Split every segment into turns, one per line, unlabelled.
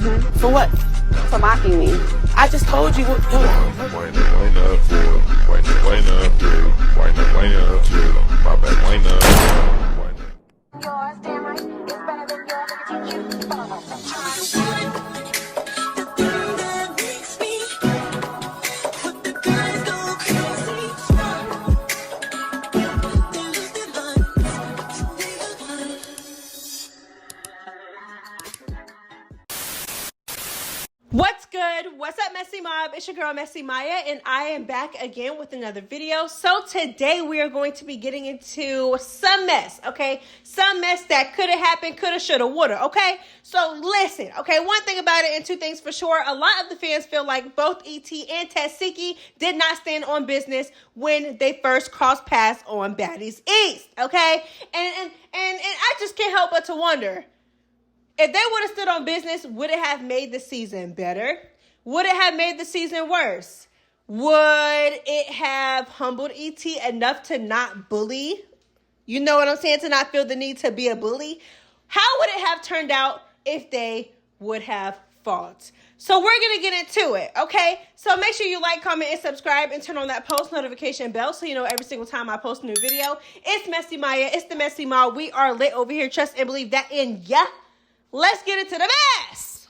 For what? For mocking me. I just told you what.
Wind up, wind up, wind up, wind up, wind up, wind up, my back, wind up, wind up.
Yours, damn right, it's better than yours. I can teach you.
What's good? What's up, Messy Mob? It's your girl, ItsMyaJ, and I am back again with another video. So today we are going to be getting into some mess, okay? Some mess that could have happened, could have, should have, would have, okay? So listen, okay? One thing about it and two things for sure. A lot of the fans feel like both E.T. and Tesehki did not stand on business when they first crossed paths on Baddies East, okay? And I just can't help but to wonder, if they would have stood on business, would it have made the season better? Would it have made the season worse? Would it have humbled E.T. enough to not bully? You know what I'm saying? To not feel the need to be a bully? How would it have turned out if they would have fought? So we're going to get into it, okay? So make sure you like, comment, and subscribe, and turn on that post notification bell so you know every single time I post a new video. It's ItsMyaJ. It's the Messy Mob. We are lit over here. Trust and believe that in ya. Let's get into the mess.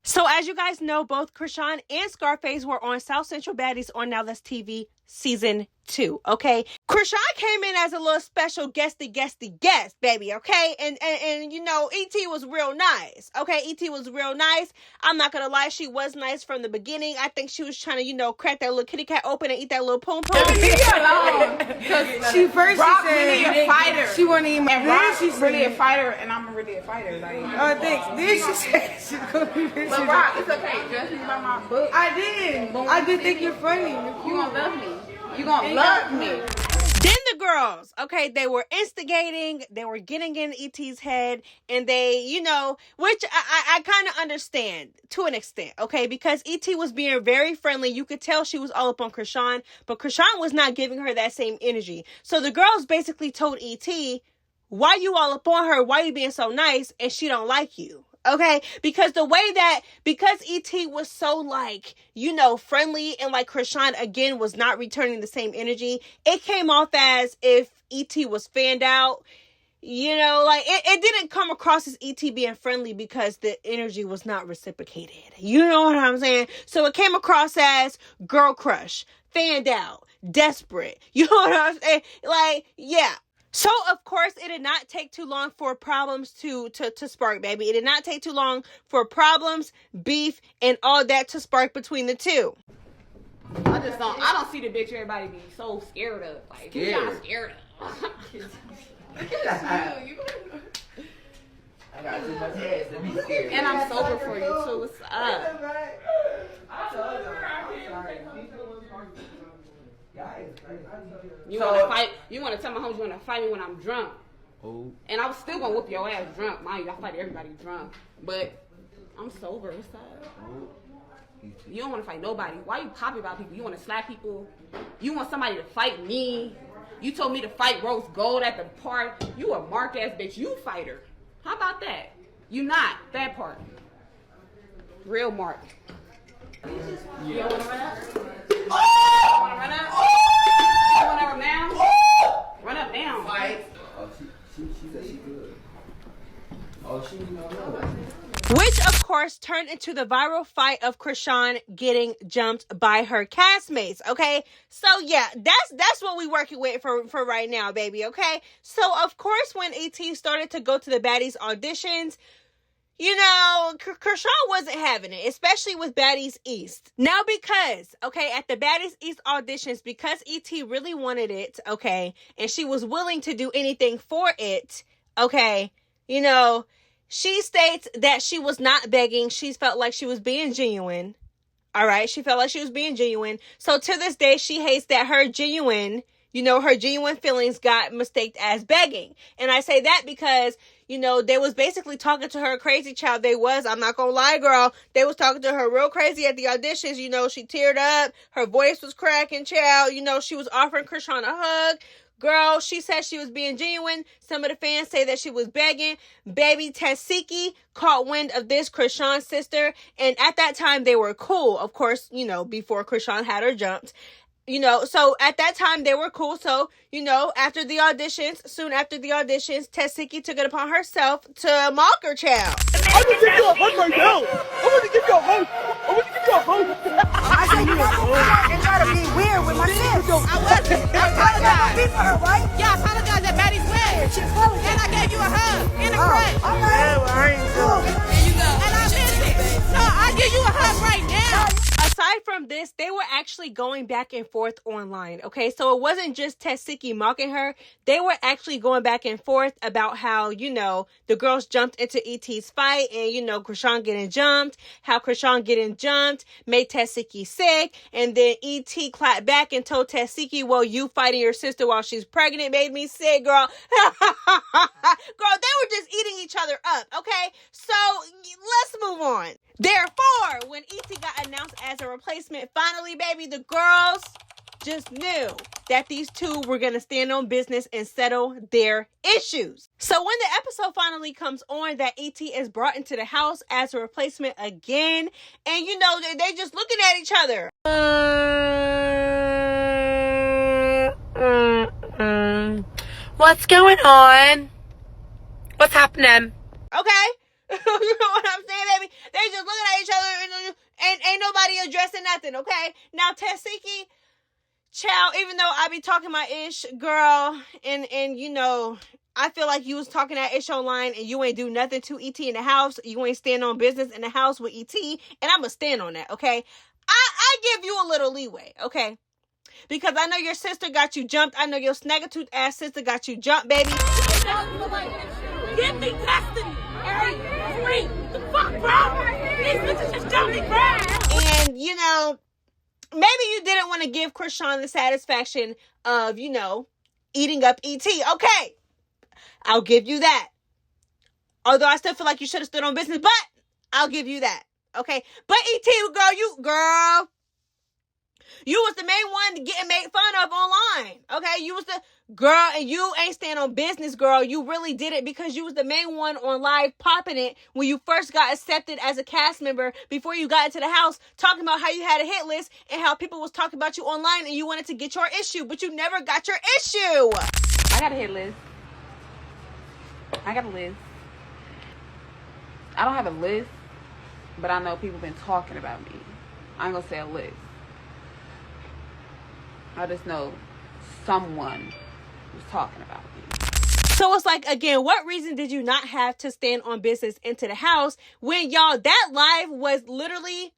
So as you guys know, both Chrisean and Scarface were on South Central Baddies on Now That's TV Season 2, okay? Chrisean came in as a little special guest, baby, okay? And you know, E.T. was real nice, okay? E.T. was real nice. I'm not gonna lie, she was nice from the beginning. I think she was trying to, you know, crack that little kitty cat open and eat that little poom poom.
Leave her alone. Because she first
Rock
she said
really a fighter.
She wasn't even.
And
Then
Rock
she
is really a
said,
fighter, and I'm really a fighter. Like,
oh, thanks. Then she said she's gonna be bitches.
but Rock, it's okay. Judge me by my book.
I did. I did think you're funny.
You gonna love me. You gonna love me.
Then the girls, okay, they were instigating, they were getting in E.T.'s head, and they, you know, which I kind of understand to an extent, okay, because E.T. was being very friendly. You could tell she was all up on Chrisean, but Chrisean was not giving her that same energy. So the girls basically told E.T., why you all up on her? Why you being so nice? And she don't like you. Okay, because because E.T. was so, like, you know, friendly, and like Chrisean again was not returning the same energy, it came off as if E.T. was fanned out. You know, like it didn't come across as E.T. being friendly because the energy was not reciprocated. You know what I'm saying? So it came across as girl crush, fanned out, desperate. You know what I'm saying? Like, yeah. So, of course, it did not take too long for problems to spark, baby. It did not take too long for problems, beef, and all that to spark between the two.
I don't see the bitch everybody be so scared of. Like, who y'all scared of?
I got too much ass to be scared.
And I'm sober for you, so what's up? You want to fight? You want to tell my homies you want to fight me when I'm drunk?
Oh.
And I was still gonna whoop your ass drunk. Mind you, I fight everybody drunk, but I'm sober. What's up? You don't want to fight nobody. Why you popping about people? You want to slap people? You want somebody to fight me? You told me to fight Rose Gold at the park. You a mark ass bitch. You fighter. How about that? You not that part. Real mark. You don't want to run up? Oh! Want to run up? Oh! You want to run down? Oh! Run up down.
Fight. Oh, she said she good. Oh, she didn't know.
Which, of course, turned into the viral fight of Chrisean getting jumped by her castmates, okay? So, yeah, that's what we working with for right now, baby, okay? So, of course, when E.T. started to go to the Baddies auditions, you know, Chrisean wasn't having it, especially with Baddies East. Now, because, okay, at the Baddies East auditions, because E.T. really wanted it, okay, and she was willing to do anything for it, okay, you know, she states that she was not begging. She felt like she was being genuine. All right. She felt like she was being genuine. So to this day, she hates that her genuine feelings got mistaked as begging. And I say that because, you know, they was basically talking to her crazy, child. They was, I'm not gonna lie, girl. They was talking to her real crazy at the auditions. You know, she teared up. Her voice was cracking, child. You know, she was offering Chrisean a hug. Girl, she said she was being genuine. Some of the fans say that she was begging. Baby Tesehki caught wind of this, Krishan's sister. And at that time, they were cool. Of course, you know, before Krishan had her jumped. You know, so at that time they were cool. So, you know, after the auditions, soon after the auditions, Tesehki took it upon herself to mock her child.
I'm gonna give you a hug right now. I'm gonna give you a hug. I'm gonna give you a hug.
I said you gotta and try to be weird with my sis. I wasn't. I apologize. Be for her, right?
Yeah, I apologize at Maddie's wedding. And I gave you a hug in the crutch.
All right.
Yeah, well, I ain't good.
There you go. And I missed it. No, I give you a hug right now.
Aside from this, they were actually going back and forth online, okay? So it wasn't just Tesehki mocking her. They were actually going back and forth about how, you know, the girls jumped into E.T.'s fight and, you know, Krishan getting jumped, how Krishan getting jumped made Tesehki sick, and then E.T. clapped back and told Tesehki, well, you fighting your sister while she's pregnant made me sick, girl. Girl, they were just eating each other up, okay? So let's move on. Therefore, when E.T. got announced as a replacement, finally, baby, the girls just knew that these two were going to stand on business and settle their issues. So when the episode finally comes on that E.T. is brought into the house as a replacement again, and you know, they just looking at each other.
What's going on? What's happening?
Okay? You know what I'm saying, baby? They just looking at each other and ain't nobody addressing nothing, okay? Now, Tesehki, child, even though I be talking my ish, girl, and you know, I feel like you was talking that ish online and you ain't do nothing to E.T. in the house. You ain't stand on business in the house with E.T. And I'm going to stand on that, okay? I give you a little leeway, okay? Because I know your sister got you jumped. I know your snaggletooth ass sister got you jumped, baby.
Give me custody. Hey, wait, the fuck, bro? These bitches just jumped me, bro.
And, you know, maybe you didn't want to give Krishan the satisfaction of, you know, eating up E.T. Okay, I'll give you that. Although I still feel like you should have stood on business, but I'll give you that. Okay, but E.T., girl, you was the main one getting made fun of online. Okay, you was the girl, and you ain't stand on business, girl. You really did it because you was the main one on live popping it when you first got accepted as a cast member before you got into the house, talking about how you had a hit list and how people was talking about you online and you wanted to get your issue, but you never got your issue.
I got a hit list. I got a list. I don't have a list, but I know people been talking about me. I ain't gonna say a list. I just know someone was talking about me.
So it's like, again, what reason did you not have to stand on business into the house when, y'all, that live was literally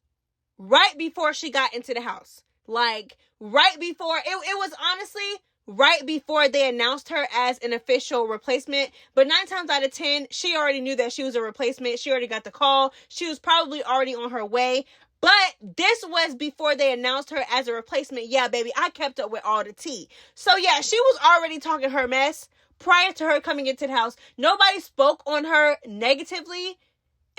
right before she got into the house? Like, right before, it was honestly right before they announced her as an official replacement. But 9 times out of 10, she already knew that she was a replacement. She already got the call. She was probably already on her way. But this was before they announced her as a replacement. Yeah, baby, I kept up with all the tea. So, yeah, she was already talking her mess prior to her coming into the house. Nobody spoke on her negatively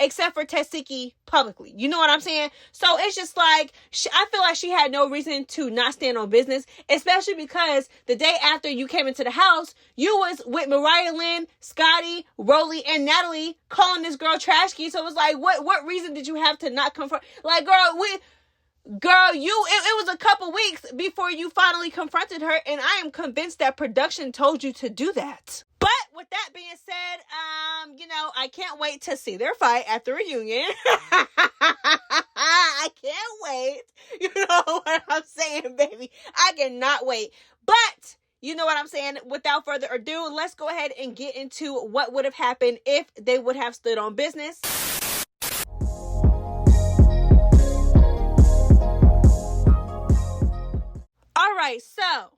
except for Tesehki publicly. You know what I'm saying? So it's just like, I feel like she had no reason to not stand on business, especially because the day after you came into the house, you was with Mariah Lynn, Scotty, Rolly, and Natalie calling this girl Trashkey. So it was like, what reason did you have to not confront? Like, girl, it was a couple weeks before you finally confronted her, and I am convinced that production told you to do that. But with that being said, I can't wait to see their fight at the reunion. I can't wait. You know what I'm saying, baby? I cannot wait. But you know what I'm saying? Without further ado, let's go ahead and get into what would have happened if they would have stood on business. All right, so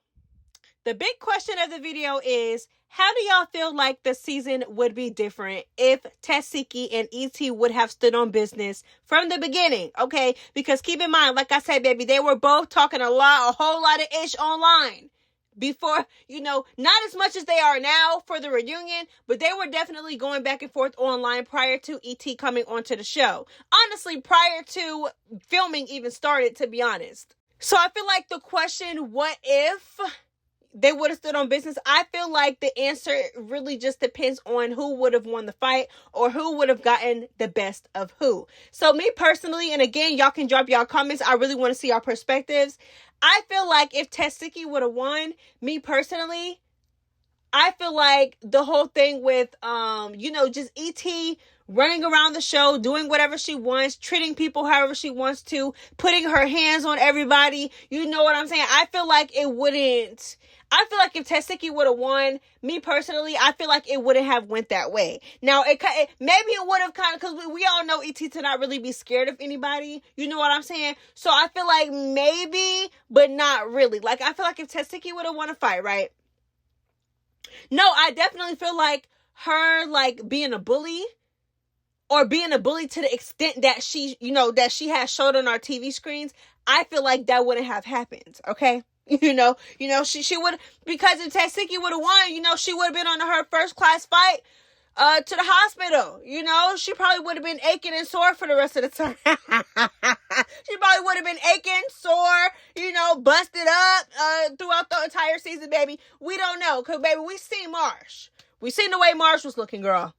the big question of the video is, how do y'all feel like the season would be different if Tesehki and E.T. would have stood on business from the beginning? Okay, because keep in mind, like I said, baby, they were both talking a whole lot of ish online before, not as much as they are now for the reunion, but they were definitely going back and forth online prior to E.T. coming onto the show. Honestly, prior to filming even started, to be honest. So I feel like the question, what if, they would have stood on business? I feel like the answer really just depends on who would have won the fight or who would have gotten the best of who. So me personally, and again, y'all can drop y'all comments. I really want to see y'all perspectives. I feel like if Tesehki would have won, me personally, I feel like the whole thing with, just E.T. running around the show, doing whatever she wants, treating people however she wants to, putting her hands on everybody. You know what I'm saying? I feel like if Tesehki would have won, me personally, I feel like it wouldn't have went that way. Now, maybe it would have kind of, because we all know E.T. to not really be scared of anybody. You know what I'm saying? So I feel like maybe, but not really. Like, I feel like if Tesehki would have won a fight, right? No, I definitely feel like her, like, being a bully, or being a bully to the extent that she has showed on our TV screens, I feel like that wouldn't have happened, okay? She would, because if Tesehki would have won, she would have been on her first class flight to the hospital. She probably would have been aching and sore for the rest of the time. She probably would have been aching, sore, busted up throughout the entire season, baby. We don't know, because, baby, we seen Marsh. We seen the way Marsh was looking, girl.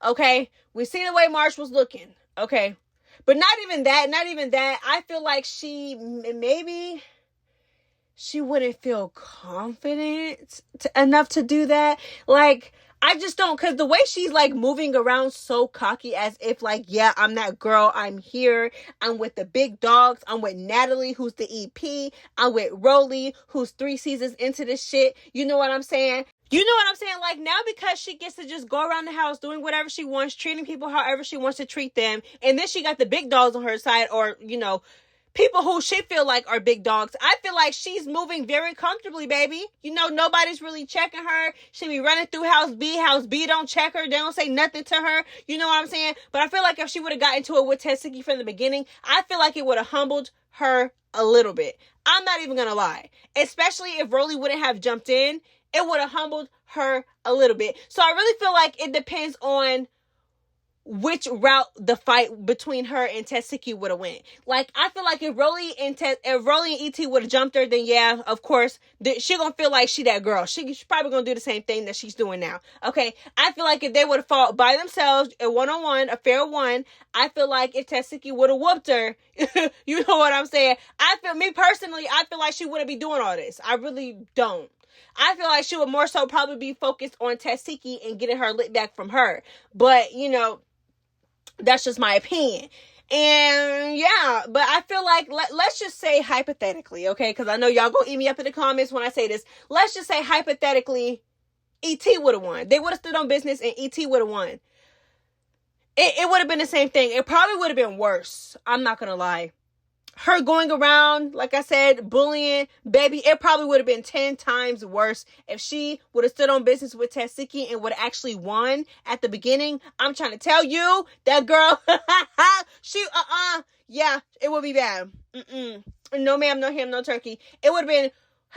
Okay? We seen the way Marsh was looking. Okay? But not even that. I feel like she wouldn't feel confident enough to do that. Like, I just don't, because the way she's, like, moving around so cocky as if, like, yeah, I'm that girl. I'm here. I'm with the big dogs. I'm with Natalie, who's the EP. I'm with Rolly, who's 3 seasons into this shit. You know what I'm saying? Like, now because she gets to just go around the house doing whatever she wants, treating people however she wants to treat them, and then she got the big dogs on her side, or, people who she feel like are big dogs. I feel like she's moving very comfortably, baby. Nobody's really checking her. She be running through House B don't check her. They don't say nothing to her. You know what I'm saying? But I feel like if she would have got into it with Tesehki from the beginning, I feel like it would have humbled her a little bit. I'm not even going to lie. Especially if Rolly wouldn't have jumped in, it would have humbled her a little bit. So I really feel like it depends on which route the fight between her and Tesehki would have went. Like, I feel like if Rolly and E.T. would have jumped her, then yeah, of course, she gonna feel like she that girl. She's probably gonna do the same thing that she's doing now. Okay, I feel like if they would have fought by themselves, a one-on-one, a fair one, I feel like if Tesehki would have whooped her, you know what I'm saying? I feel like she wouldn't be doing all this. I really don't. I feel like she would more so probably be focused on Tesehki and getting her lit back from her. But, that's just my opinion. And yeah, but I feel like, let's just say hypothetically, okay? Because I know y'all gonna eat me up in the comments when I say this. Let's just say hypothetically, E.T. would have won. They would have stood on business and E.T. would have won. It would have been the same thing. It probably would have been worse. I'm not gonna lie. Her going around, like I said, bullying, baby, it probably would have been 10 times worse if she would have stood on business with Tesehki and would have actually won at the beginning. I'm trying to tell you, that girl, yeah, it would be bad. No ma'am, no ham, no turkey. It would have been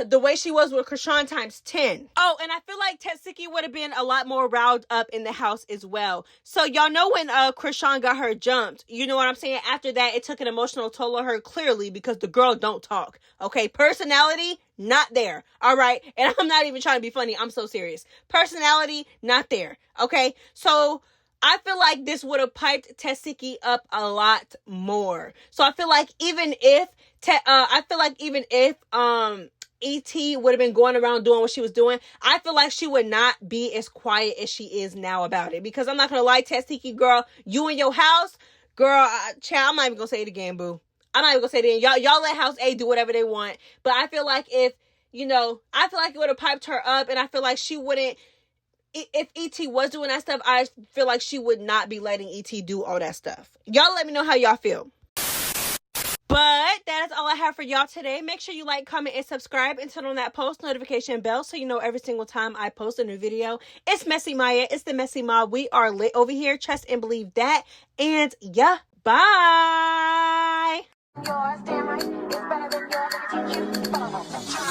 the way she was with Krishan times 10. Oh, and I feel like Tesehki would have been a lot more riled up in the house as well. So y'all know when Krishan got her jumped, you know what I'm saying? After that, it took an emotional toll on her, clearly, because the girl don't talk. Okay, personality, not there. All right, and I'm not even trying to be funny. I'm so serious. Personality, not there. Okay, so I feel like this would have piped Tesehki up a lot more. So I feel like even if E.T. would have been going around doing what she was doing, I feel like she would not be as quiet as she is now about it. Because I'm not going to lie, Tesehki, girl, you in your house, girl, child, I'm not even going to say it again, boo. I'm not even going to say it again. Y'all let House A do whatever they want. But I feel like I feel like it would have piped her up, and I feel like she wouldn't, if E.T. was doing that stuff, I feel like she would not be letting E.T. do all that stuff. Y'all let me know how y'all feel. But that is all I have for y'all today. Make sure you like, comment, and subscribe, and turn on that post notification bell so you know every single time I post a new video. It's Messy Maya. It's the Messy Mob. We are lit over here. Trust and believe that. And yeah, bye.
Yours, damn right. It's better than your nigga teach you.